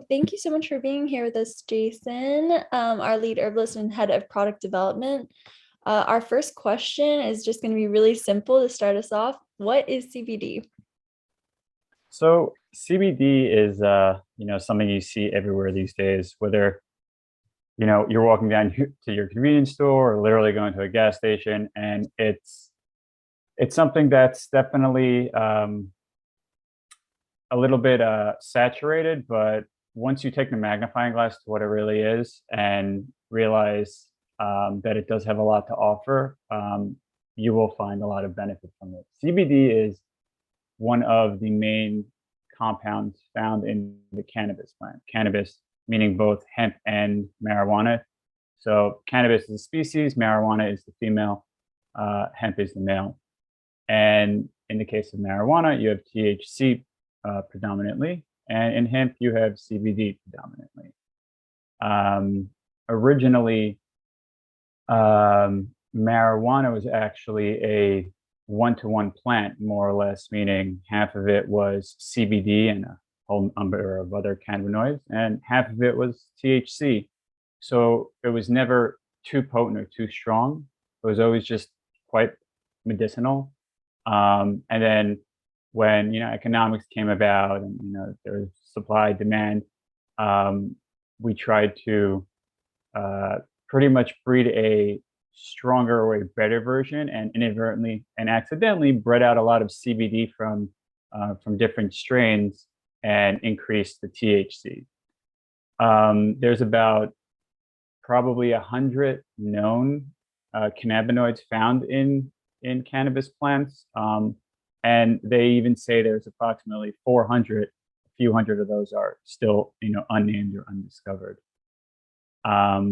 Well, thank you so much for being here with us, Jason, our lead herbalist and head of product development. Our first question is just going to be really simple to start us off. What is CBD? So CBD is something you see everywhere these days, whether you're walking down to your convenience store or literally going to a gas station, and it's something that's definitely a little bit saturated, but once you take the magnifying glass to what it really is and realize that it does have a lot to offer, you will find a lot of benefit from it. CBD is one of the main compounds found in the cannabis plant. Cannabis meaning both hemp and marijuana. So cannabis is a species, marijuana is the female, hemp is the male. And in the case of marijuana, you have THC predominantly, and in hemp, you have CBD predominantly. Originally, marijuana was actually a one-to-one plant, more or less, meaning half of it was CBD and a whole number of other cannabinoids, and half of it was THC. So it was never too potent or too strong. It was always just quite medicinal. And then when economics came about and there was supply demand, we tried to pretty much breed a stronger or a better version, and inadvertently and accidentally bred out a lot of CBD from different strains and increased the THC. There's about probably 100 known cannabinoids found in cannabis plants, and they even say there's approximately 400. A few hundred of those are still unnamed or undiscovered. Yeah,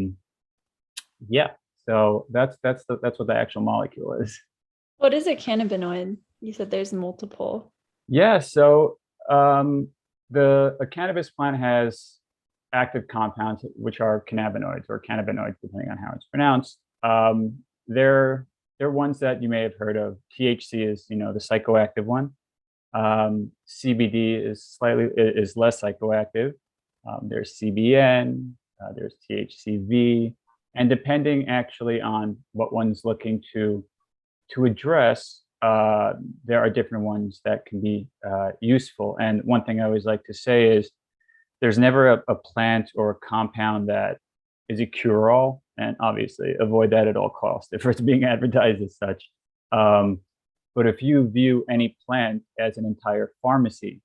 so that's what the actual molecule is. What is a cannabinoid? You said there's multiple. Yeah, so a cannabis plant has active compounds which are cannabinoids or cannabinoids, depending on how it's pronounced. They're ones that you may have heard of. THC is the psychoactive one. CBD is less psychoactive. There's CBN, there's THCV, and depending actually on what one's looking to address, there are different ones that can be useful. And one thing I always like to say is there's never a plant or a compound that is a cure-all, and obviously avoid that at all costs if it's being advertised as such. But if you view any plant as an entire pharmacy,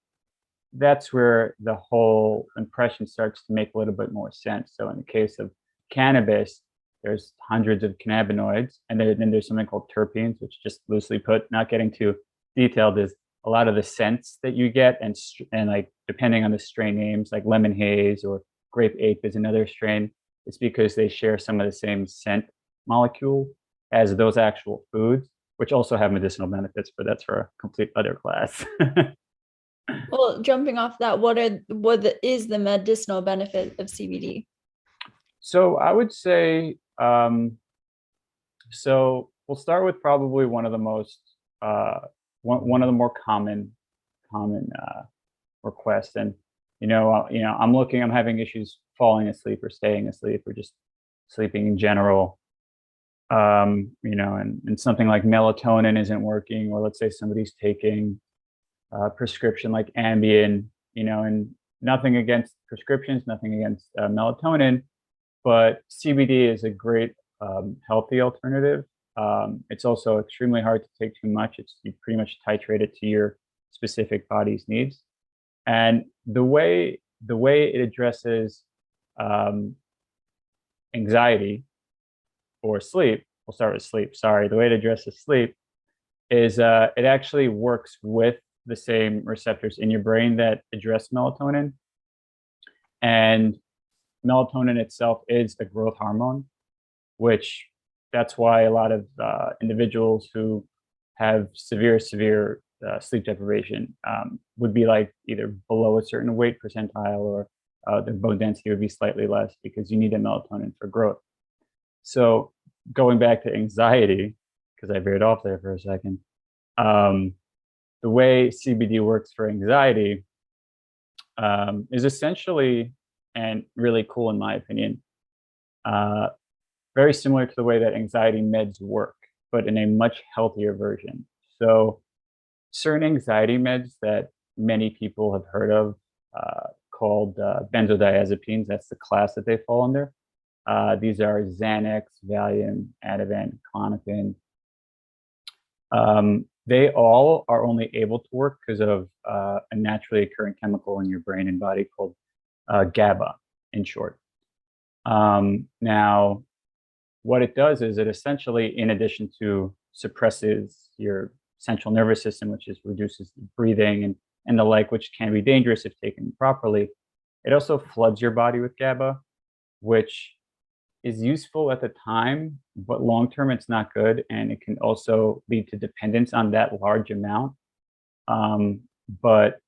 that's where the whole impression starts to make a little bit more sense. So in the case of cannabis, there's hundreds of cannabinoids, and then there's something called terpenes, which, just loosely put, not getting too detailed, is a lot of the scents that you get, and like depending on the strain names, like lemon haze or grape ape is another strain. It's because they share some of the same scent molecule as those actual foods, which also have medicinal benefits, but that's for a complete other class. Well, jumping off that, is the medicinal benefit of CBD? So I would say, so we'll start with probably one of the most one of the more common requests. And I'm having issues falling asleep or staying asleep or just sleeping in general. And something like melatonin isn't working, or let's say somebody's taking a prescription like Ambien, and nothing against prescriptions, nothing against melatonin, but CBD is a great healthy alternative. It's also extremely hard to take too much. You pretty much titrate it to your specific body's needs. And the way it addresses anxiety or sleep, we'll start with sleep. Sorry, the way it addresses sleep is it actually works with the same receptors in your brain that address melatonin. And melatonin itself is a growth hormone, which that's why a lot of individuals who have severe sleep deprivation would be like either below a certain weight percentile, or their bone density would be slightly less, because you need a melatonin for growth. So going back to anxiety, because I veered off there for a second, the way CBD works for anxiety is essentially, and really cool in my opinion, uh, very similar to the way that anxiety meds work, but in a much healthier version. So certain anxiety meds that many people have heard of, called benzodiazepines. That's the class that they fall under. These are Xanax, Valium, Ativan, Klonopin. They all are only able to work because of a naturally occurring chemical in your brain and body called GABA, in short. Now, what it does is it essentially, in addition to suppresses your central nervous system, which is reduces the breathing and the like, which can be dangerous if taken properly, it also floods your body with GABA, which is useful at the time, but long term it's not good, and it can also lead to dependence on that large amount. Um, but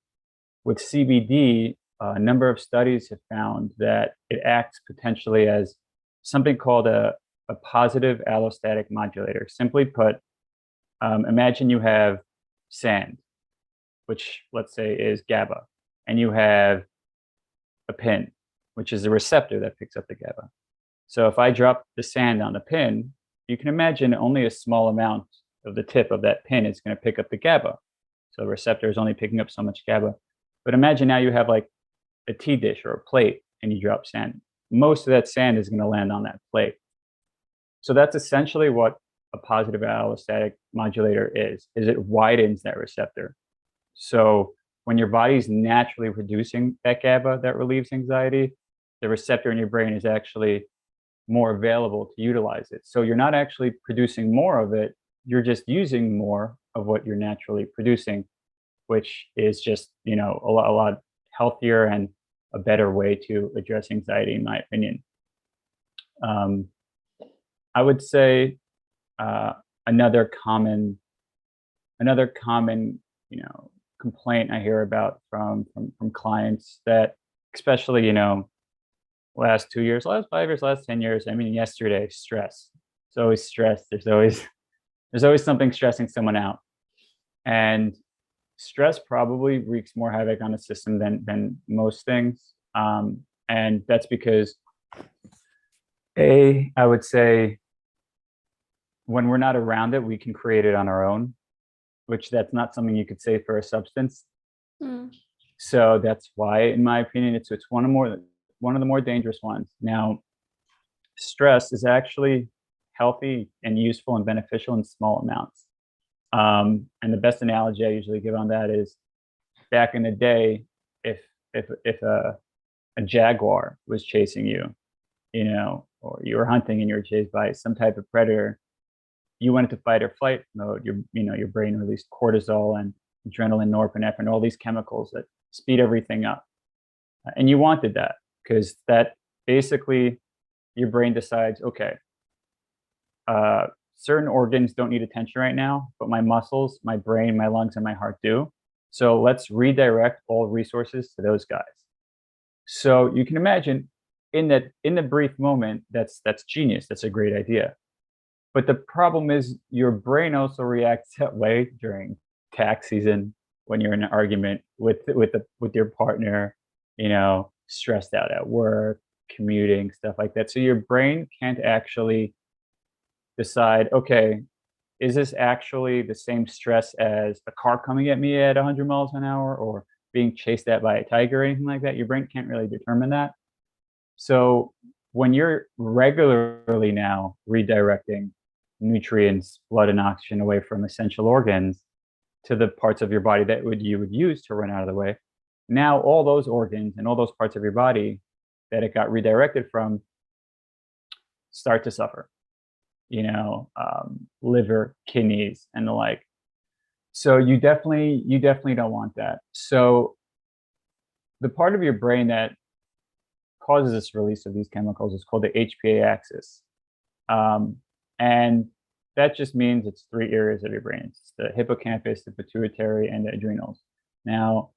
with CBD, a number of studies have found that it acts potentially as something called a positive allostatic modulator. Simply put, imagine you have sand, which let's say is GABA, and you have a pin, which is a receptor that picks up the GABA. So if I drop the sand on the pin, you can imagine only a small amount of the tip of that pin is going to pick up the GABA. So the receptor is only picking up so much GABA. But imagine now you have like a tea dish or a plate and you drop sand. Most of that sand is going to land on that plate. So that's essentially what a positive allostatic modulator is it widens that receptor. So when your body's naturally producing that GABA that relieves anxiety, the receptor in your brain is actually more available to utilize it. So you're not actually producing more of it, you're just using more of what you're naturally producing, which is just, a lot healthier and a better way to address anxiety, in my opinion. Um, I would say uh, another common another common, complaint I hear about from clients that, especially, last 2 years, last 5 years, last 10 years. I mean, yesterday, stress. It's always stress. There's always something stressing someone out, and stress probably wreaks more havoc on the system than most things. And that's because, I would say, when we're not around it, we can create it on our own, which that's not something you could say for a substance. Mm. So that's why, in my opinion, it's one of the more dangerous ones. Now, stress is actually healthy and useful and beneficial in small amounts. And the best analogy I usually give on that is, back in the day, if if a jaguar was chasing you, or you were hunting and you were chased by some type of predator, you went into fight or flight mode. Your brain released cortisol and adrenaline, norepinephrine, all these chemicals that speed everything up. And you wanted that because that basically, your brain decides, okay, certain organs don't need attention right now, but my muscles, my brain, my lungs, and my heart do. So let's redirect all resources to those guys. So you can imagine, in the brief moment, that's genius. That's a great idea. But the problem is your brain also reacts that way during tax season, when you're in an argument with your partner, stressed out at work, commuting, stuff like that. So your brain can't actually decide, okay, is this actually the same stress as a car coming at me at 100 miles an hour, or being chased at by a tiger or anything like that? Your brain can't really determine that. So when you're regularly now redirecting nutrients, blood, and oxygen away from essential organs to the parts of your body that you would use to run out of the way, now all those organs and all those parts of your body that it got redirected from start to suffer. Liver, kidneys, and the like. So you definitely don't want that. So the part of your brain that causes this release of these chemicals is called the HPA axis. And that just means it's three areas of your brain. It's the hippocampus, the pituitary, and the adrenals. Now,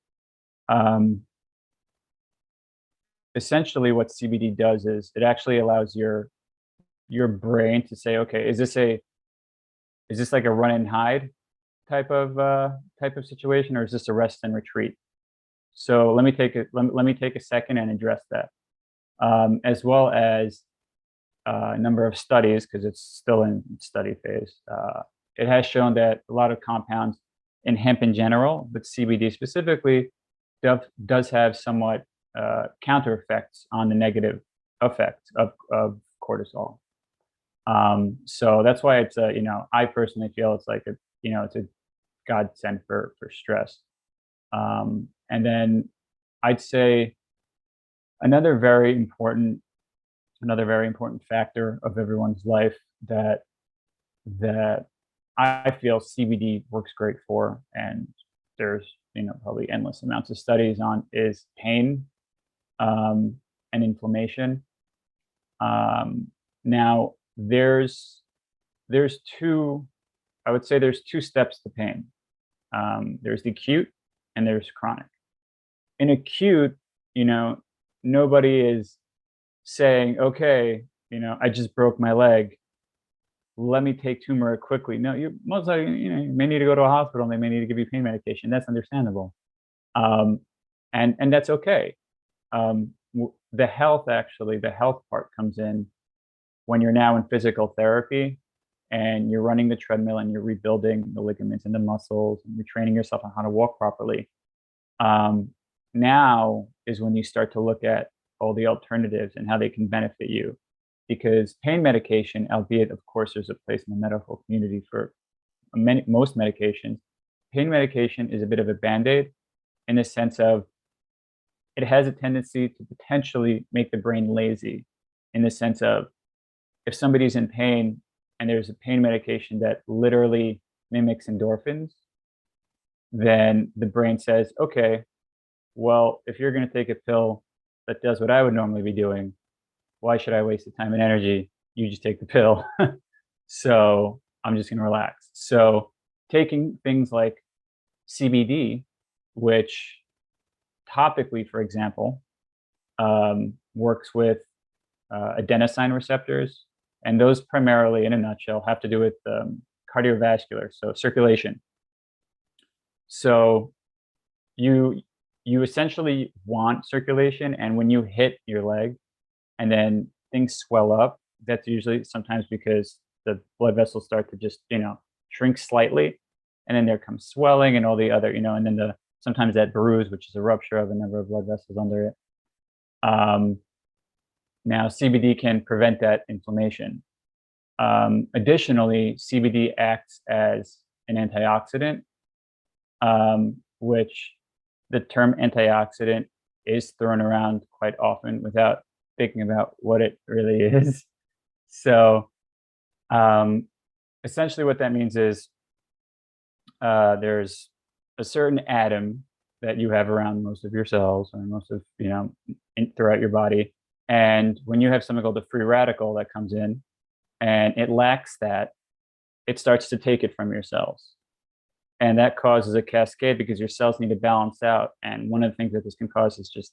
essentially what CBD does is it actually allows your brain to say, okay, is this like a run and hide type of situation, or is this a rest and retreat? So let me take a second and address that, as well as a number of studies, because it's still in study phase. It has shown that a lot of compounds in hemp in general, but CBD specifically, does have somewhat counter effects on the negative effects of cortisol. So that's why it's a, I personally feel it's like it's a godsend for stress. And then I'd say another very important another very important factor of everyone's life that I feel CBD works great for, and there's probably endless amounts of studies on, is pain, and inflammation. Now there's two I would say there's two steps to pain. There's the acute and there's chronic. In acute, you know, nobody is saying, okay, I just broke my leg. Let me take turmeric quickly. No, you most likely, you may need to go to a hospital and they may need to give you pain medication. That's understandable. Um, and that's okay. The health part comes in when you're now in physical therapy and you're running the treadmill and you're rebuilding the ligaments and the muscles and you're training yourself on how to walk properly. Um, Now is when you start to look at all the alternatives and how they can benefit you. Because pain medication, albeit of course there's a place in the medical community for most medications, pain medication is a bit of a band-aid in the sense of it has a tendency to potentially make the brain lazy, in the sense of if somebody's in pain and there's a pain medication that literally mimics endorphins, then the brain says, okay, well, if you're going to take a pill that does what I would normally be doing, why should I waste the time and energy? You just take the pill. So I'm just going to relax. So taking things like CBD, which topically, for example, works with adenosine receptors, and those primarily, in a nutshell, have to do with cardiovascular, so circulation. So you you essentially want circulation, and when you hit your leg and then things swell up, that's usually sometimes because the blood vessels start to just shrink slightly, and then there comes swelling and all the other and then the sometimes that bruise, which is a rupture of a number of blood vessels under it. um, Now CBD can prevent that inflammation. Additionally, CBD acts as an antioxidant, which the term antioxidant is thrown around quite often without thinking about what it really is. So, um, essentially, what that means is there's a certain atom that you have around most of your cells or most of throughout your body, and when you have something called a free radical that comes in and it lacks that, it starts to take it from your cells. And that causes a cascade because your cells need to balance out. And one of the things that this can cause is just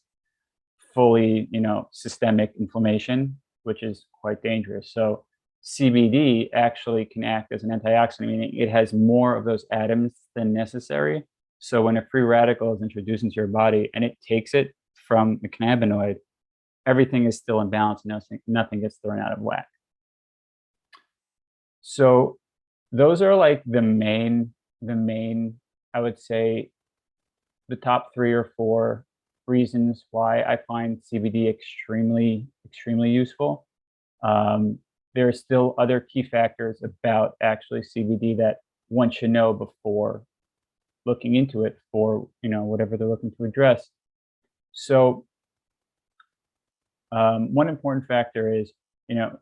fully, systemic inflammation, which is quite dangerous. So CBD actually can act as an antioxidant, meaning it has more of those atoms than necessary. So when a free radical is introduced into your body and it takes it from the cannabinoid, everything is still in balance and nothing gets thrown out of whack. So those are like the main, I would say, the top 3 or 4 reasons why I find CBD extremely, extremely useful. There are still other key factors about actually CBD that one should know before looking into it for whatever they're looking to address. So one important factor is you know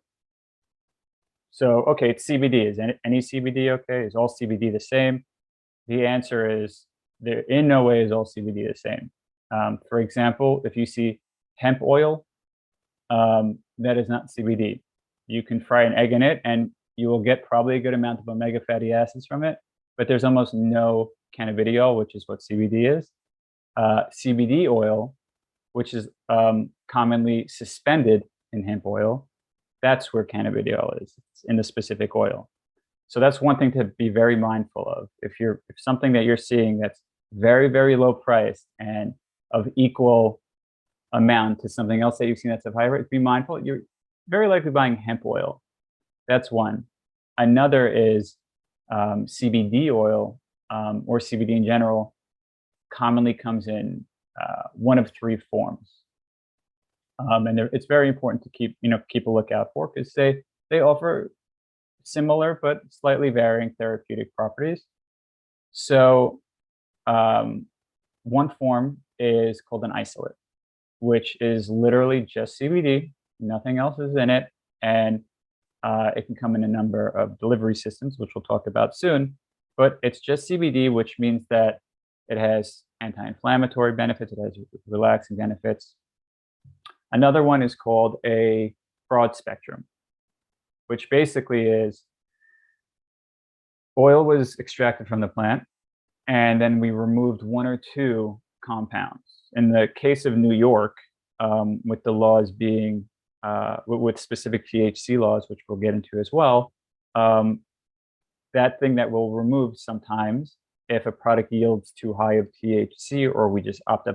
so okay, it's CBD. Is any CBD okay? Is all CBD the same? The answer is there in no way is all CBD the same. For example, if you see hemp oil, that is not CBD. You can fry an egg in it and you will get probably a good amount of omega fatty acids from it, but there's almost no cannabidiol, which is what CBD is. CBD oil, which is commonly suspended in hemp oil, that's where cannabidiol is. It's in the specific oil. So that's one thing to be very mindful of. If something that you're seeing that's very, very low price and of equal amount to something else that you've seen that's of higher rate, be mindful. You're very likely buying hemp oil. That's one. Another is CBD oil, or CBD in general, commonly comes in one of three forms. And it's very important to keep a lookout for, because they offer similar but slightly varying therapeutic properties. So one form is called an isolate, which is literally just CBD, nothing else is in it, and it can come in a number of delivery systems, which we'll talk about soon. But it's just CBD, which means that it has anti-inflammatory benefits, it has relaxing benefits. Another one is called a broad spectrum, which basically is oil was extracted from the plant, and then we removed one or two compounds. In the case of New York, with the laws being, with specific THC laws, which we'll get into as well, that thing that we'll remove sometimes if a product yields too high of THC, or we just opt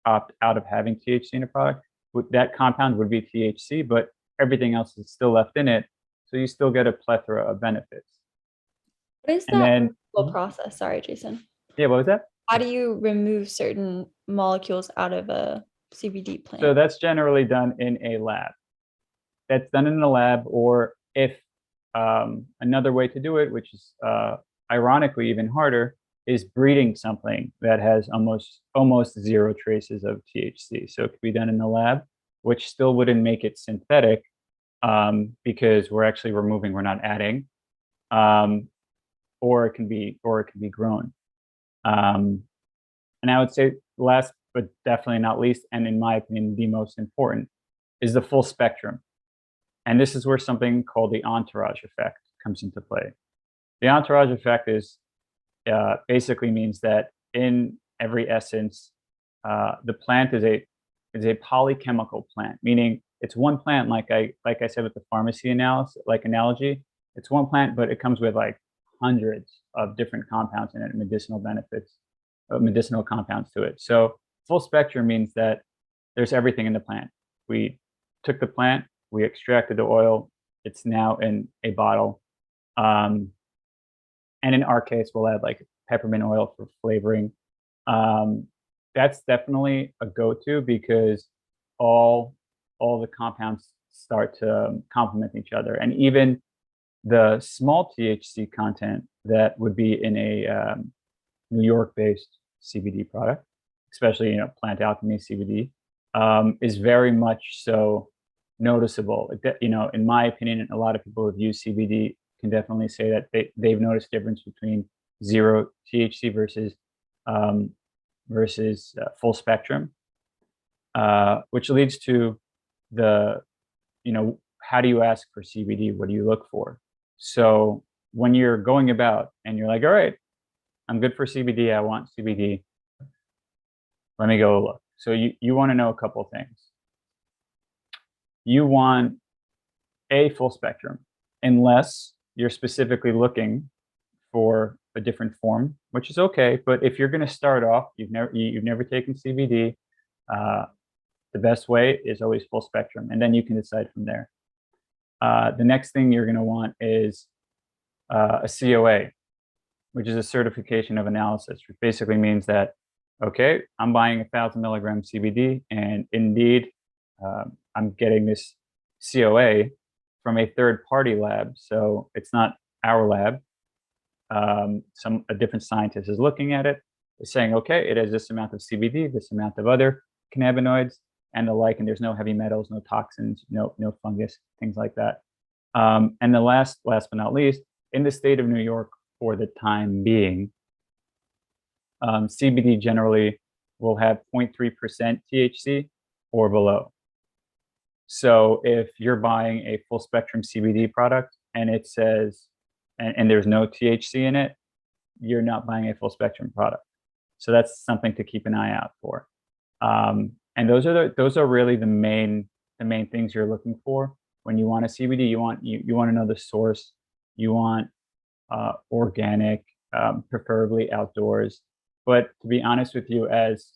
out of having THC in a product, that compound would be THC, but everything else is still left in it. So you still get a plethora of benefits. What is And that then, process? Sorry, Jason. yeah, what was that? How do you remove certain molecules out of a CBD So plant? that's generally done in a lab. That's done in a lab, or if another way to do it, which is ironically even harder, is breeding something that has almost zero traces of THC. So it could be done in the lab, which still wouldn't make it synthetic, because we're actually removing, we're not adding, or it can be grown. And I would say last but definitely not least, and in my opinion the most important, is the full spectrum. And this is where something called the entourage effect comes into play. The entourage effect is basically means that in every essence, the plant is a polychemical plant, meaning it's one plant, like I said with the pharmacy analogy. It's one plant, but it comes with like hundreds of different compounds in it, medicinal benefits, medicinal compounds to it. So full spectrum means that there's everything in the plant. We took the plant, we extracted the oil, it's now in a bottle. And in our case, we'll add like peppermint oil for flavoring. That's definitely a go-to, because all the compounds start to complement each other. And even the small THC content that would be in a New York-based CBD product, especially Plant Alchemy CBD, is very much so noticeable. In my opinion, and a lot of people who've used CBD can definitely say that they've noticed difference between zero THC versus full spectrum, which leads to the how do you ask for CBD? What do you look for? So when you're going about and you're like, all right, I'm good for CBD, I want CBD, let me go look. So you want to know a couple of things. You want a full spectrum, unless you're specifically looking for a different form, which is okay. But if you're going to start off, you've never taken CBD, the best way is always full spectrum, and then you can decide from there. The next thing you're going to want is a COA, which is a certification of analysis, which basically means that, okay, I'm buying 1,000 milligram CBD, and indeed, I'm getting this COA from a third-party lab, so it's not our lab. A different scientist is looking at it, is saying, okay, it has this amount of CBD, this amount of other cannabinoids, and the like, and there's no heavy metals, no toxins, no fungus, things like that. And the last but not least, in the state of New York, for the time being, CBD generally will have 0.3% THC or below. So if you're buying a full spectrum CBD product and it says, and there's no THC in it, you're not buying a full spectrum product. So that's something to keep an eye out for. And those are really the main things you're looking for when you want a CBD. You want to know the source. You want organic, preferably outdoors. But to be honest with you, as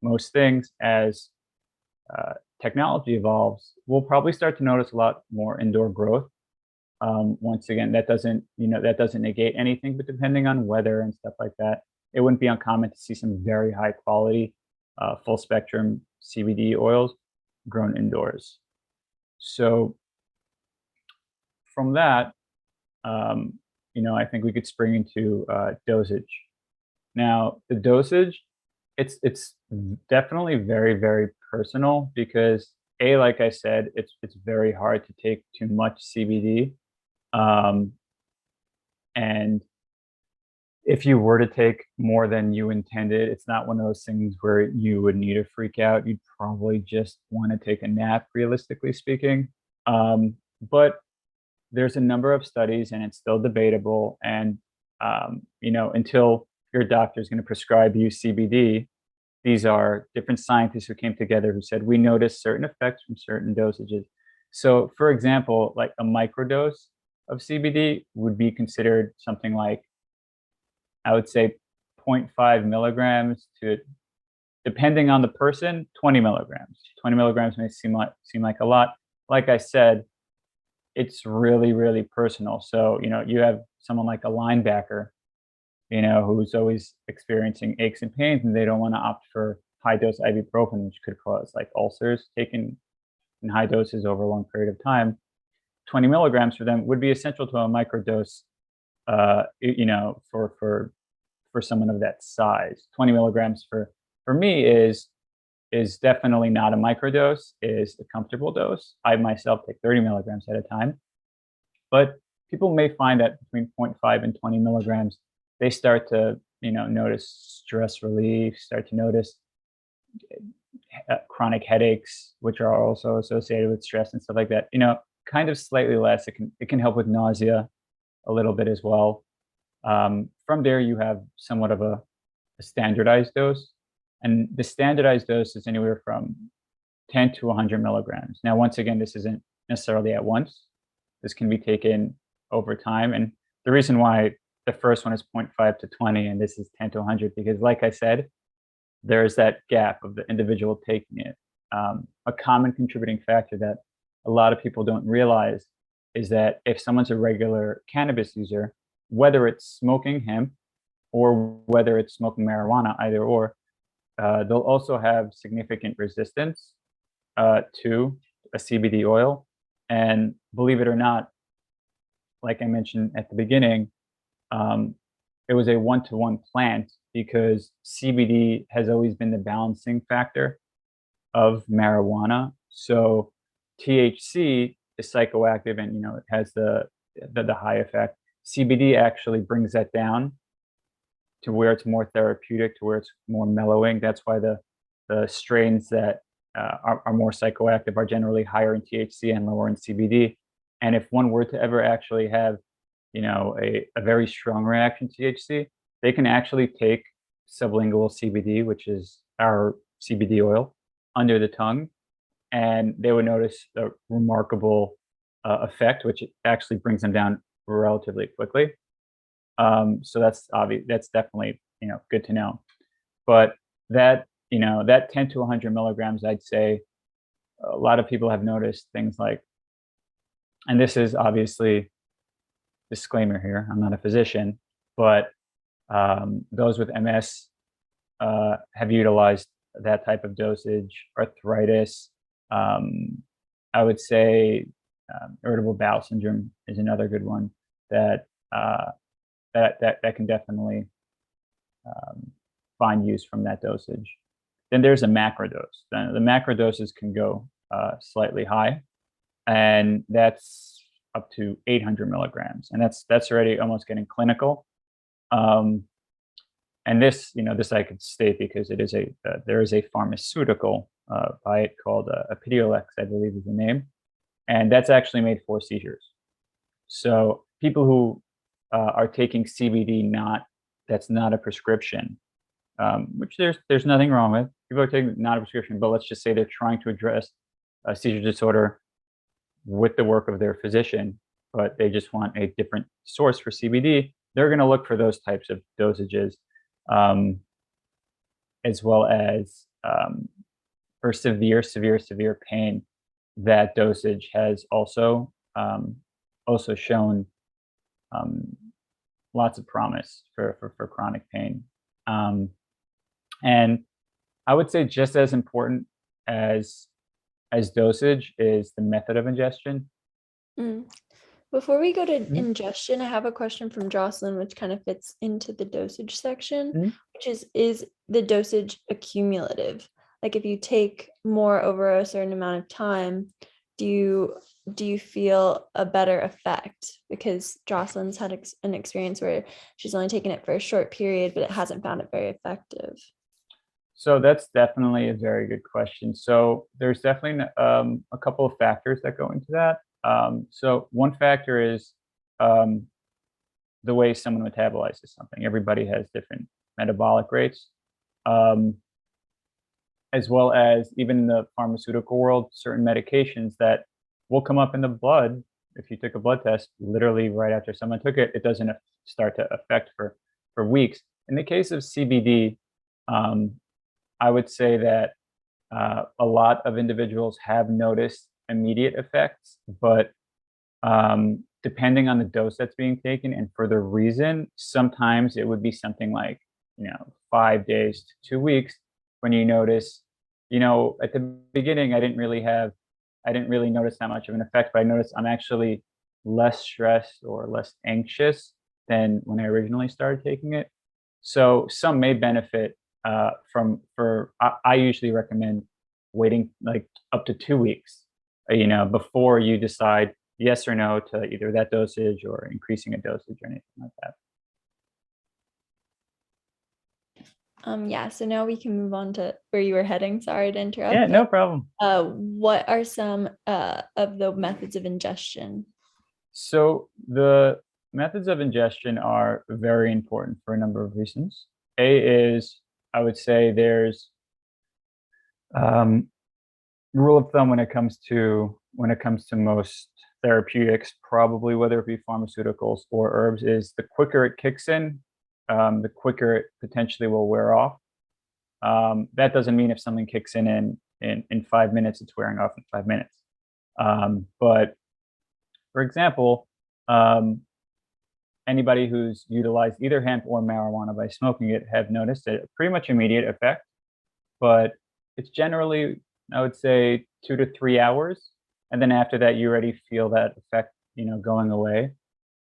most things, as technology evolves, we'll probably start to notice a lot more indoor growth. Once again, that doesn't, that doesn't negate anything, but depending on weather and stuff like that, it wouldn't be uncommon to see some very high quality, full spectrum CBD oils grown indoors. So from that, um, I think we could spring into dosage. Now, the dosage, it's definitely very, very personal because like I said, it's very hard to take too much CBD. Um, and if you were to take more than you intended, it's not one of those things where you would need to freak out. You'd probably just want to take a nap, realistically speaking. But there's a number of studies, and it's still debatable. And until your doctor is going to prescribe you CBD, these are different scientists who came together who said we notice certain effects from certain dosages. So, for example, like a microdose of CBD would be considered something like, I would say, 0.5 milligrams to, depending on the person, 20 milligrams. 20 milligrams may seem like a lot. Like I said, it's really, really personal. So, you have someone like a linebacker, who's always experiencing aches and pains, and they don't want to opt for high dose ibuprofen, which could cause like ulcers taken in high doses over a long period of time. 20 milligrams for them would be essential to a microdose, for someone of that size. 20 milligrams for me is definitely not a microdose, is a comfortable dose. I myself take 30 milligrams at a time, but people may find that between zero point 0.5 and 20 milligrams, they start to, notice stress relief, start to notice chronic headaches, which are also associated with stress and stuff like that. Kind of slightly less. It can help with nausea a little bit as well. From there, you have somewhat of a standardized dose, and the standardized dose is anywhere from 10 to 100 milligrams. Now, once again, this isn't necessarily at once. This can be taken over time, and the reason why the first one is 0.5 to 20 and this is 10 to 100, because like I said, there's that gap of the individual taking it. A common contributing factor that a lot of people don't realize is that if someone's a regular cannabis user, whether it's smoking hemp or whether it's smoking marijuana, either or, they'll also have significant resistance to a CBD oil. And believe it or not, like I mentioned at the beginning, it was a one-to-one plant because CBD has always been the balancing factor of marijuana. So THC is psychoactive, and it has the high effect. CBD actually brings that down to where it's more therapeutic, to where it's more mellowing. That's why the strains that are more psychoactive are generally higher in THC and lower in CBD. And if one were to ever actually have, a very strong reaction to THC, they can actually take sublingual CBD, which is our CBD oil, under the tongue, and they would notice a remarkable effect, which actually brings them down relatively quickly. So that's obvious. That's definitely good to know. But that 10 to 100 milligrams, I'd say a lot of people have noticed things like, and this is obviously disclaimer here, I'm not a physician, but those with MS have utilized that type of dosage. Arthritis, I would say, irritable bowel syndrome is another good one that that can definitely find use from that dosage. Then there's a macro dose. The macro doses can go slightly high, and that's up to 800 milligrams, and that's already almost getting clinical. And this I could state because it is there is a pharmaceutical by it called Epidiolex, I believe is the name, and that's actually made for seizures. So people who are taking CBD, that's not a prescription, which there's nothing wrong with. People are taking not a prescription, but let's just say they're trying to address a seizure disorder with the work of their physician, but they just want a different source for CBD. They're going to look for those types of dosages, as well as um, for severe pain, that dosage has also shown um, lots of promise for chronic pain. Um, and I would say just as important as dosage is the method of ingestion. Mm. Before we go to Mhm, ingestion, I have a question from Jocelyn, which kind of fits into the dosage section, mhm. which is the dosage accumulative? Like if you take more over a certain amount of time, do you feel a better effect? Because Jocelyn's had an experience where she's only taken it for a short period, but it hasn't found it very effective. So that's definitely a very good question. So there's definitely a couple of factors that go into that. So one factor is um, the way someone metabolizes something. Everybody has different metabolic rates, um, as well as even in the pharmaceutical world, certain medications that will come up in the blood. If you took a blood test, literally right after someone took it, it doesn't start to affect for weeks. In the case of CBD, um, I would say that a lot of individuals have noticed immediate effects, but depending on the dose that's being taken and for the reason, sometimes it would be something like, 5 days to 2 weeks when you notice, at the beginning, I didn't really notice that much of an effect, but I noticed I'm actually less stressed or less anxious than when I originally started taking it. So some may benefit I usually recommend waiting like up to 2 weeks, before you decide yes or no to either that dosage or increasing a dosage or anything like that. Yeah, so now we can move on to where you were heading. Sorry to Yeah, interrupt, no but problem. what are some of the methods of ingestion? So the methods of ingestion are very important for a number of reasons. A is, I would say, there's um, rule of thumb when it comes to most therapeutics, probably whether it be pharmaceuticals or herbs, is the quicker it kicks in, the quicker it potentially will wear off. That doesn't mean if something kicks in 5 minutes, it's wearing off in 5 minutes. But for example, um, anybody who's utilized either hemp or marijuana by smoking it have noticed a pretty much immediate effect, but it's generally, I would say, 2 to 3 hours, and then after that, you already feel that effect, going away.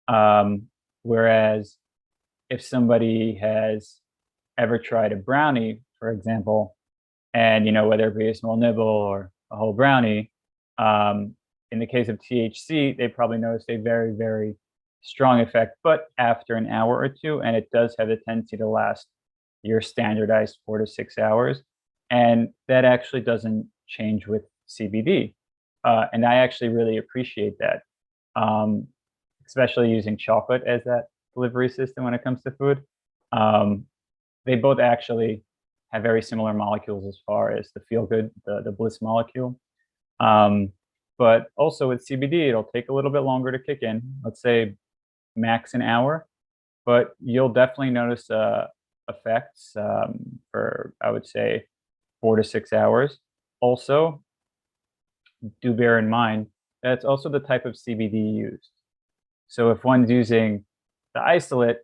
Um, Whereas if somebody has ever tried a brownie, for example, and whether it be a small nibble or a whole brownie, um, in the case of THC, they probably noticed a very, very strong effect, but after an hour or two, and it does have the tendency to last your standardized 4 to 6 hours, and that actually doesn't change with CBD, and I actually really appreciate that, um, especially using chocolate as that delivery system when it comes to food. Um, they both actually have very similar molecules as far as the feel good, the bliss molecule. Um, but also with CBD, it'll take a little bit longer to kick in. Let's say max an hour, but you'll definitely notice effects for, I would say, 4 to 6 hours. Also, do bear in mind that it's also the type of CBD used. So if one's using the isolate,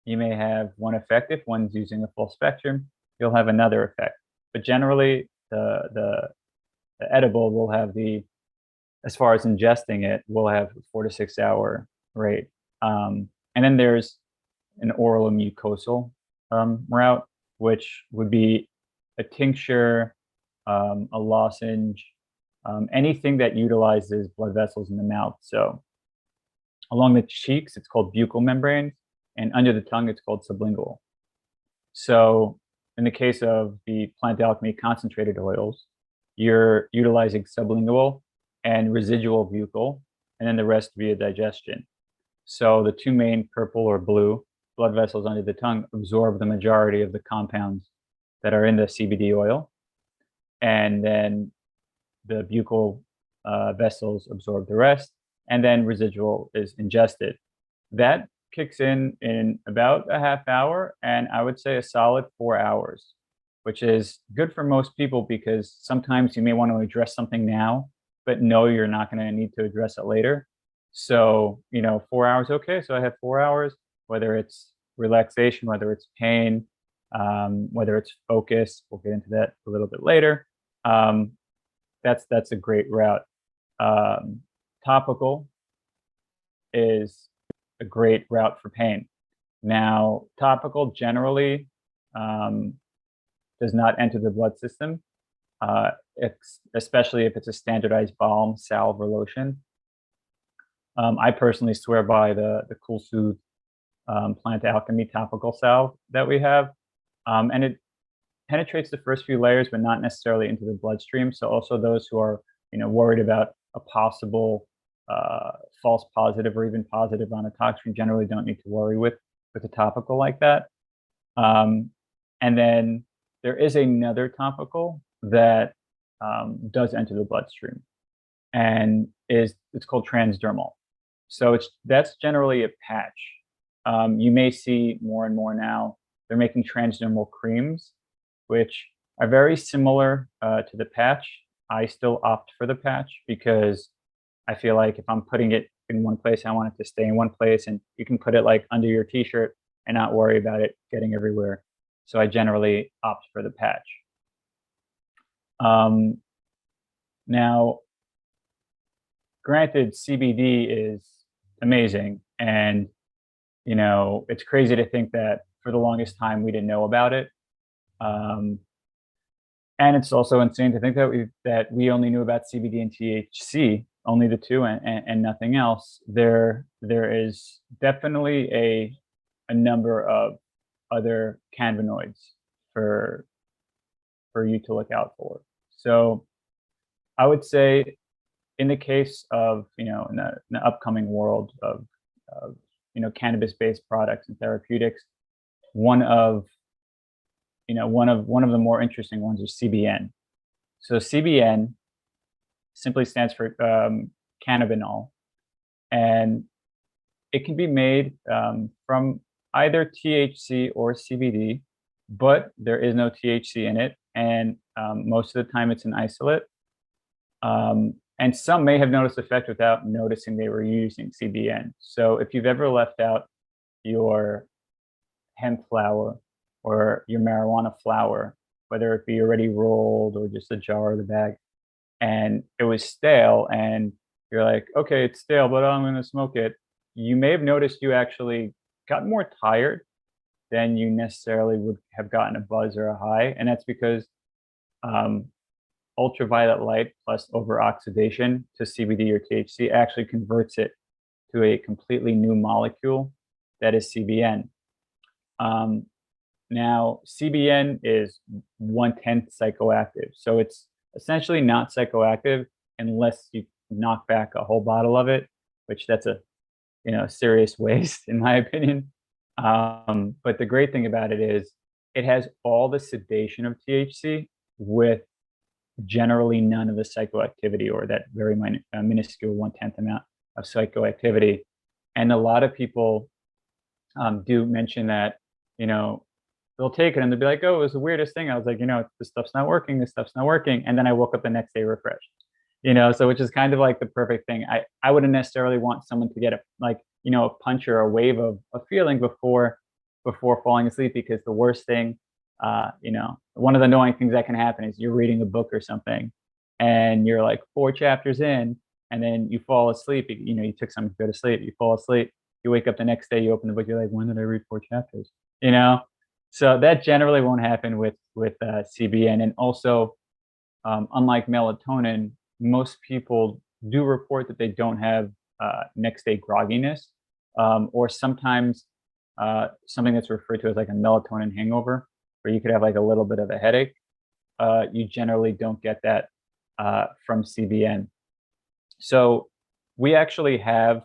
you may have one effect. If one's using the full spectrum, you'll have another effect. But generally, the edible will have as far as ingesting it, will have a 4 to 6 hour rate. And then there's an oral and mucosal route, which would be a tincture, a lozenge, anything that utilizes blood vessels in the mouth. So along the cheeks, it's called buccal membranes, and under the tongue, it's called sublingual. So in the case of the plant alchemy concentrated oils, you're utilizing sublingual and residual buccal, and then the rest via digestion. So the two main purple or blue blood vessels under the tongue absorb the majority of the compounds that are in the CBD oil, and then the buccal vessels absorb the rest, and then residual is ingested. That kicks in about a half hour, and I would say a solid 4 hours. which is good for most people because sometimes you may want to address something now, but know you're not going to need to address it later. So, 4 hours, okay, so I have 4 hours, whether it's relaxation, whether it's pain, whether it's focus, we'll get into that a little bit later. Um, that's a great route. Um, Topical is a great route for pain. Now, topical generally um, does not enter the blood system, especially if it's a standardized balm, salve, or lotion. I personally swear by the Cool Soothe Plant Alchemy topical salve that we have, and it penetrates the first few layers, but not necessarily into the bloodstream. So also those who are worried about a possible false positive or even positive on a toxin generally don't need to worry with a topical like that. And then there is another topical that does enter the bloodstream, and it's called transdermal. So that's generally a patch. You may see more and more now they're making transdermal creams, which are very similar to the patch. I still opt for the patch because I feel like if I'm putting it in one place, I want it to stay in one place, and you can put it like under your t-shirt and not worry about it getting everywhere. So I generally opt for the patch. Now, granted, CBD is amazing, and it's crazy to think that for the longest time we didn't know about it. And it's also insane to think that we only knew about CBD and THC, only the two, and nothing else. There is definitely a number of other cannabinoids for you to look out for. So I would say, in the case of in the upcoming world of cannabis-based products and therapeutics, one of the more interesting ones is CBN. So CBN simply stands for cannabidiol, and it can be made from either THC or CBD, but there is no THC in it, and most of the time it's an isolate. And some may have noticed effect without noticing they were using CBN. So if you've ever left out your hemp flower or your marijuana flower, whether it be already rolled or just a jar or the bag, and it was stale, and you're like, okay, it's stale, but I'm going to smoke it. You may have noticed you actually got more tired than you necessarily would have gotten a buzz or a high. And that's because ultraviolet light plus overoxidation to CBD or THC actually converts it to a completely new molecule that is CBN. Now, CBN is 1/10 psychoactive, so it's essentially not psychoactive unless you knock back a whole bottle of it, which that's a serious waste in my opinion. But the great thing about it is it has all the sedation of THC with generally none of the psychoactivity, or that very minuscule 1/10 amount of psychoactivity. And a lot of people do mention that, they'll take it and they'll be like, oh, it was the weirdest thing. I was like, this stuff's not working, this stuff's not working. And then I woke up the next day refreshed, so which is kind of like the perfect thing. I wouldn't necessarily want someone to get a punch or a wave of a feeling before falling asleep, because the worst thing, one of the annoying things that can happen is you're reading a book or something and you're like 4 chapters in, and then you fall asleep. You took something to go to sleep, you fall asleep, you wake up the next day, you open the book, you're like, when did I read 4 chapters? So that generally won't happen with CBN. And also, unlike melatonin, most people do report that they don't have next day grogginess, or sometimes something that's referred to as like a melatonin hangover, where you could have like a little bit of a headache. You generally don't get that from CBN. So we actually have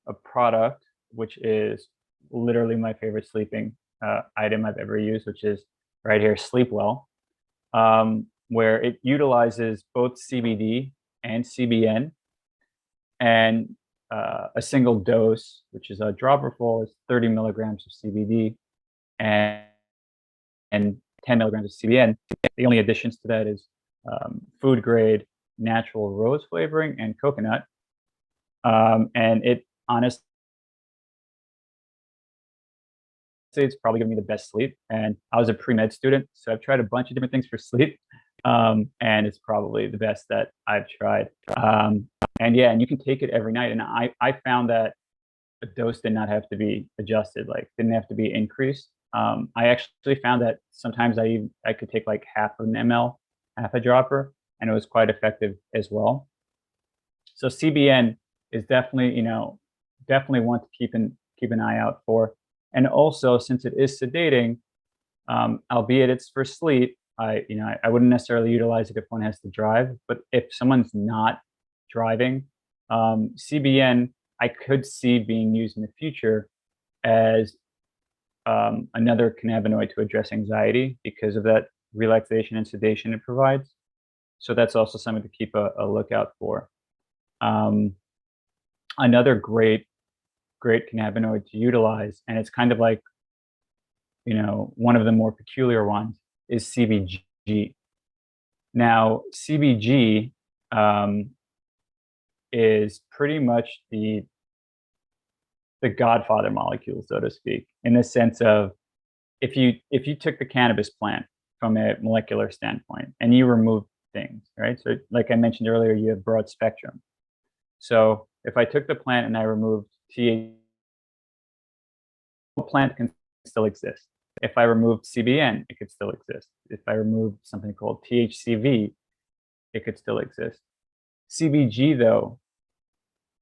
a product which is literally my favorite sleeping item I've ever used, which is right here, Sleep Well, where it utilizes both CBD and CBN, and a single dose, which is a dropper full, is 30 milligrams of CBD and 10 milligrams of CBN. The only additions to that is food grade natural rose flavoring and coconut. And it honestly, it's probably giving me the best sleep. And I was a pre-med student, so I've tried a bunch of different things for sleep. And it's probably the best that I've tried. And yeah, and you can take it every night. And I found that the dose did not have to be adjusted, like didn't have to be increased. I actually found that sometimes I could take like half an ml, half a dropper, and it was quite effective as well. So CBN is definitely, definitely one to keep an eye out for. And also, since it is sedating, albeit it's for sleep, I wouldn't necessarily utilize it if one has to drive. But if someone's not driving, CBN I could see being used in the future as another cannabinoid to address anxiety because of that relaxation and sedation it provides. So that's also something to keep a lookout for. Another great cannabinoid to utilize, and it's kind of like, one of the more peculiar ones, is CBG. Now, CBG is pretty much the godfather molecule, so to speak, in the sense of if you took the cannabis plant from a molecular standpoint and you remove things, right? So like I mentioned earlier, you have broad spectrum. So if I took the plant and I removed THC, the plant can still exist. If I removed CBN, it could still exist. If I removed something called THCV, it could still exist. CBG, though,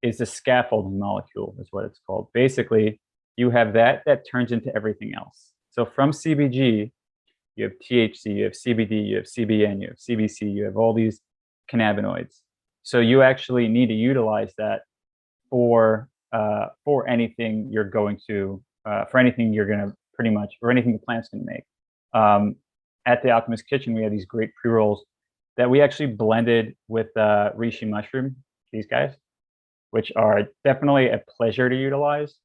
is a scaffolding molecule, is what it's called. Basically, you have that turns into everything else. So from CBG, you have THC, you have CBD, you have CBN, you have CBC, you have all these cannabinoids. So you actually need to utilize that for anything you're going to, for anything you're going to pretty much, or anything the plant's going to make. At the Alchemist Kitchen, we had these great pre-rolls that we actually blended with reishi mushroom, these guys, which are definitely a pleasure to utilize.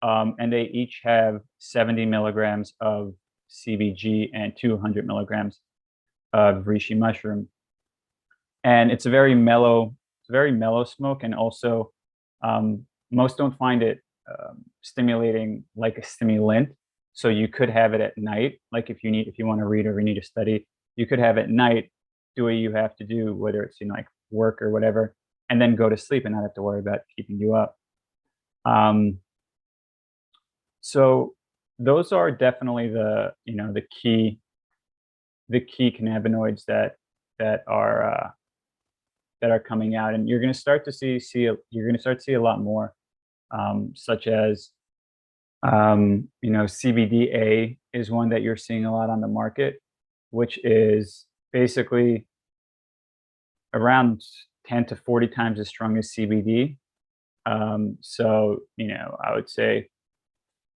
And they each have 70 milligrams of CBG and 200 milligrams of reishi mushroom. And it's a very mellow smoke. And also, most don't find it stimulating like a stimulant. So you could have it at night, like if you want to read or you need to study, you could have it at night, do what you have to do, whether it's like work or whatever, and then go to sleep and not have to worry about keeping you up. So those are definitely the key cannabinoids that are coming out, and you're going to start to see a lot more, such as CBDA is one that you're seeing a lot on the market, which is basically around 10 to 40 times as strong as CBD. So I would say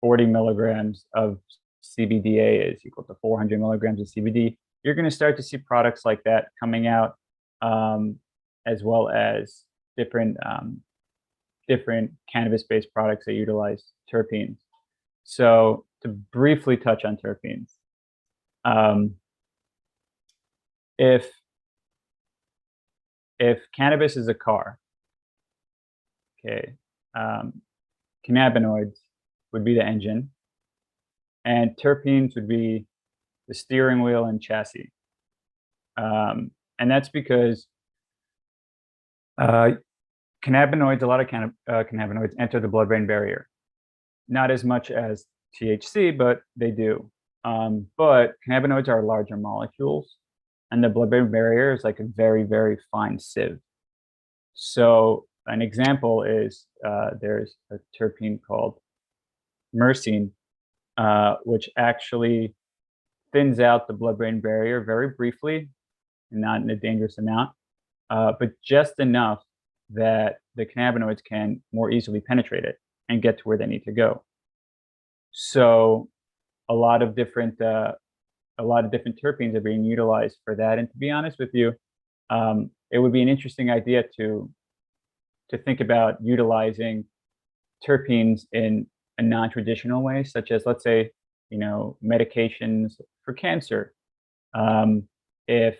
40 milligrams of CBDA is equal to 400 milligrams of CBD. You're going to start to see products like that coming out, as well as different cannabis-based products that utilize terpenes. So to briefly touch on terpenes, if cannabis is a car, okay, cannabinoids would be the engine, and terpenes would be the steering wheel and chassis. And that's because cannabinoids, a lot of cannabinoids enter the blood-brain barrier. Not as much as THC, but they do. But cannabinoids are larger molecules, and the blood-brain barrier is like a very, very fine sieve. So an example is there's a terpene called myrcene, which actually thins out the blood-brain barrier very briefly, not in a dangerous amount, but just enough that the cannabinoids can more easily penetrate it and get to where they need to go. So a lot of different terpenes are being utilized for that. And to be honest with you, it would be an interesting idea to think about utilizing terpenes in a non-traditional way, such as, let's say, medications for cancer. If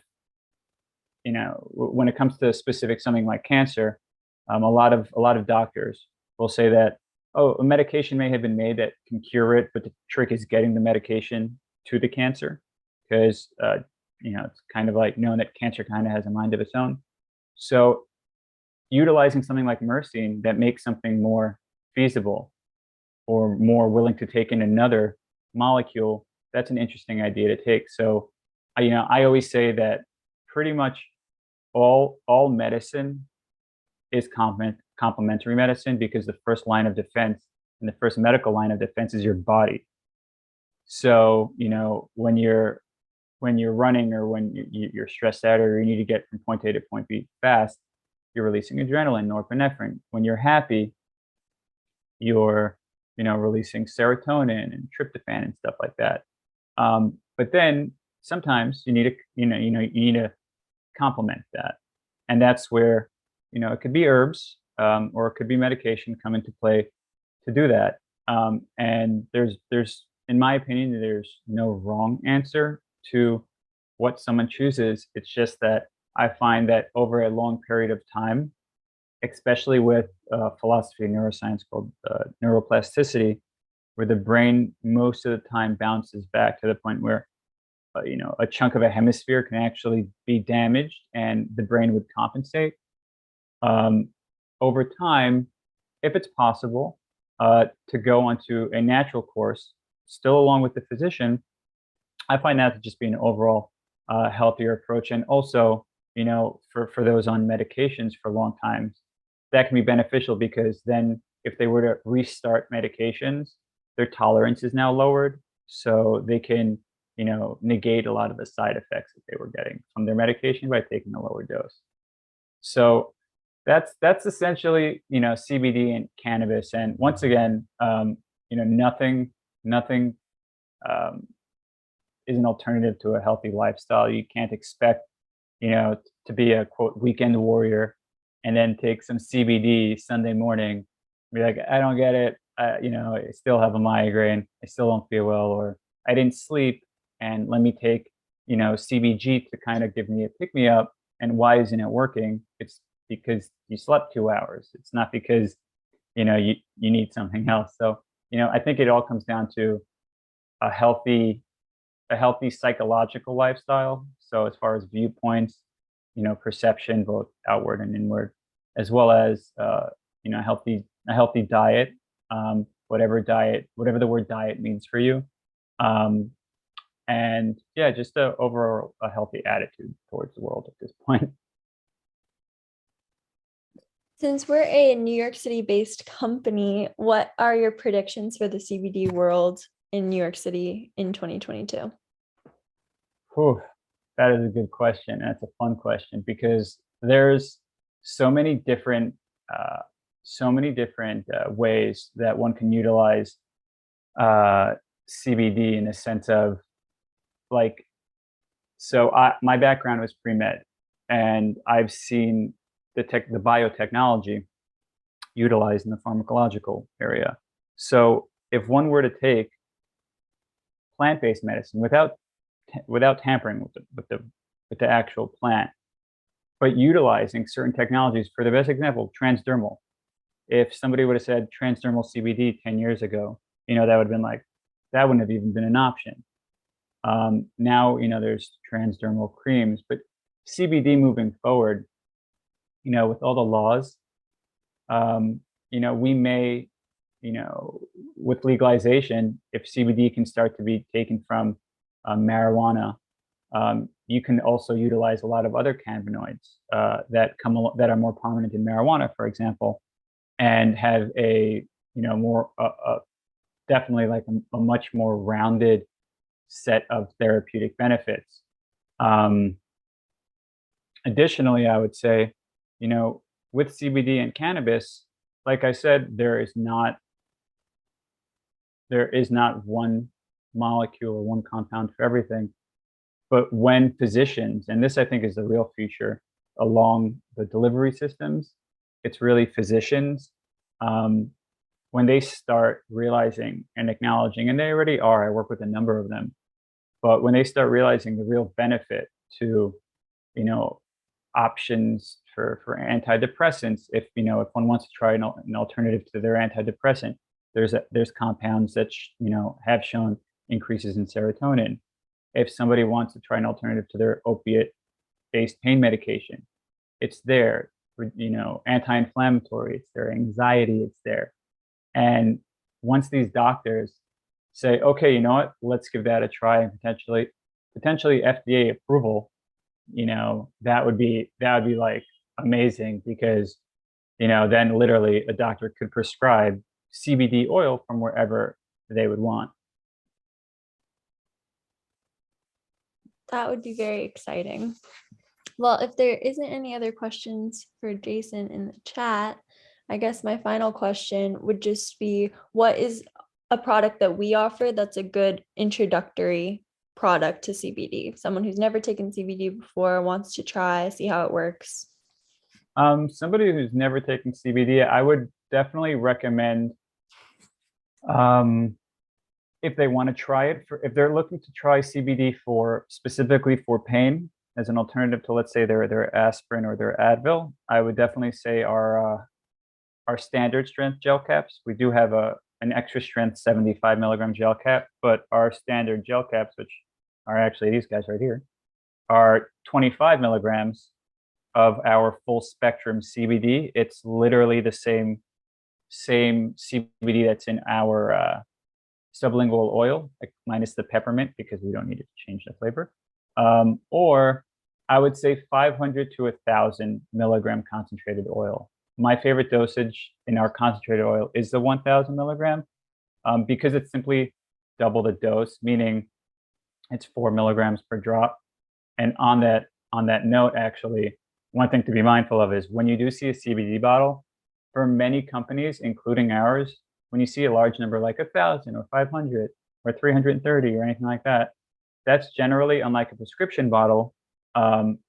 when it comes to specific something like cancer, a lot of doctors will say that, oh, a medication may have been made that can cure it, but the trick is getting the medication to the cancer, because it's kind of like known that cancer kind of has a mind of its own. So utilizing something like myrcene that makes something more feasible or more willing to take in another molecule, that's an interesting idea to take. So I always say that pretty much all medicine is complementary medicine, because the first line of defense and the first medical line of defense is your body. So when you're running, or when you're stressed out, or you need to get from point A to point B fast, you're releasing adrenaline, norepinephrine. When you're happy, you're releasing serotonin and tryptophan and stuff like that. But then sometimes you need to complement that, and that's where it could be herbs, or it could be medication come into play to do that. And there's in my opinion, there's no wrong answer to what someone chooses. It's just that I find that over a long period of time, especially with philosophy and neuroscience called neuroplasticity, where the brain most of the time bounces back to the point where a chunk of a hemisphere can actually be damaged and the brain would compensate. Um, Over time, if it's possible, to go onto a natural course, still along with the physician, I find that to just be an overall healthier approach. And also, for those on medications for long times, that can be beneficial, because then if they were to restart medications, their tolerance is now lowered, so they can, negate a lot of the side effects that they were getting from their medication by taking a lower dose. So that's essentially CBD and cannabis. And once again, nothing um, is an alternative to a healthy lifestyle. You can't expect to be a quote weekend warrior and then take some CBD Sunday morning, be like, I don't get it. I still have a migraine. I still don't feel well, or I didn't sleep, and let me take CBG to kind of give me a pick me up. And why isn't it working? It's because you slept 2 hours. It's not because you need something else. So I think it all comes down to a healthy a healthy psychological lifestyle. So as far as viewpoints, perception, both outward and inward, as well as a healthy diet, whatever the word diet means for you, um, and yeah, just overall a healthy attitude towards the world at this point. Since we're a New York City based company, what are your predictions for the CBD world in New York City in 2022? Whew, that is a good question. That's a fun question, because there's so many different uh, ways that one can utilize uh, CBD, in the sense of, like, so my background was pre-med, and I've seen the biotechnology utilized in the pharmacological area. So if one were to take plant-based medicine without tampering with the actual plant, but utilizing certain technologies. For the best example, transdermal. If somebody would have said transdermal CBD 10 years ago, that would have been like, that wouldn't have even been an option. Now, there's transdermal creams, but CBD moving forward, with all the laws, we may, with legalization, if CBD can start to be taken from marijuana, you can also utilize a lot of other cannabinoids that are more prominent in marijuana, for example, and have a more definitely like a much more rounded set of therapeutic benefits. Um, Additionally, I would say, with CBD and cannabis, like I said, there is not one molecule or one compound for everything. But when physicians, and this I think is the real future along the delivery systems, it's really physicians, um, when they start realizing and acknowledging, and they already are, I work with a number of them, But when they start realizing the real benefit to, you know, options for antidepressants, if one wants to try an alternative to their antidepressant, there's compounds that have shown increases in serotonin. If somebody wants to try an alternative to their opiate based pain medication, it's there. Anti-inflammatory, it's there. Anxiety, it's there. And once these doctors say, okay, you know what, let's give that a try, and potentially FDA approval, that would be like amazing, because then literally a doctor could prescribe CBD oil from wherever they would want. That would be very exciting. Well, if there isn't any other questions for Jason in the chat, I guess my final question would just be, what is a product that we offer that's a good introductory product to CBD? Someone who's never taken CBD before, wants to try, see how it works. Somebody who's never taken CBD, I would definitely recommend, if they want to try it, if they're looking to try CBD specifically for pain as an alternative to, let's say, their aspirin or their Advil, I would definitely say our standard strength gel caps. We do have an extra strength 75 milligram gel cap, but our standard gel caps, which are actually these guys right here, are 25 milligrams of our full spectrum CBD. It's literally the same CBD that's in our sublingual oil, minus the peppermint, because we don't need it to change the flavor. Or I would say 500 to 1,000 milligram concentrated oil. My favorite dosage in our concentrated oil is the 1,000 milligram, because it's simply double the dose, meaning it's 4 milligrams per drop. And on that note, actually, one thing to be mindful of is when you do see a CBD bottle, for many companies, including ours, when you see a large number like 1,000 or 500 or 330 or anything like that, that's generally, unlike a prescription bottle,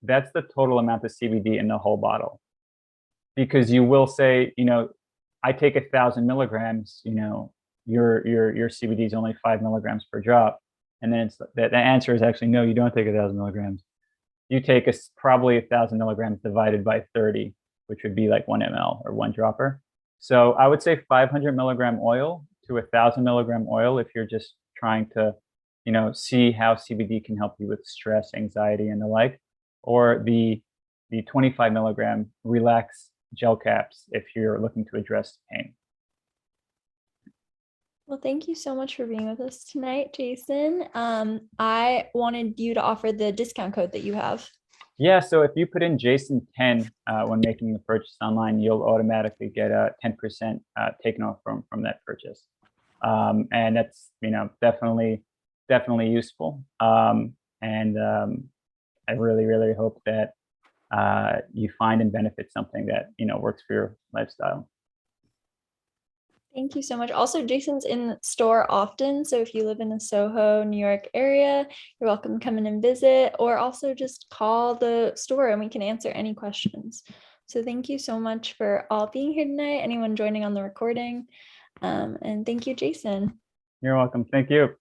that's the total amount of CBD in the whole bottle. Because you will say, I take 1,000 milligrams, your CBD is only 5 milligrams per drop. And then the answer is actually, no, you don't take 1,000 milligrams. You take probably 1,000 milligrams divided by 30, which would be like 1 ml or 1 dropper. So I would say 500 milligram oil to 1,000 milligram oil if you're just trying to, see how CBD can help you with stress, anxiety, and the like, or the 25 milligram relax gel caps if you're looking to address pain. Well, thank you so much for being with us tonight, Jason. I wanted you to offer the discount code that you have. Yeah, so if you put in Jason10 when making the purchase online, you'll automatically get a 10% taken off from that purchase. And that's, definitely useful. And I really, really hope that you find and benefit something that, works for your lifestyle. Thank you so much. Also, Jason's in the store often. So if you live in the Soho, New York area, you're welcome to come in and visit, or also just call the store and we can answer any questions. So thank you so much for all being here tonight, anyone joining on the recording. And thank you, Jason. You're welcome. Thank you.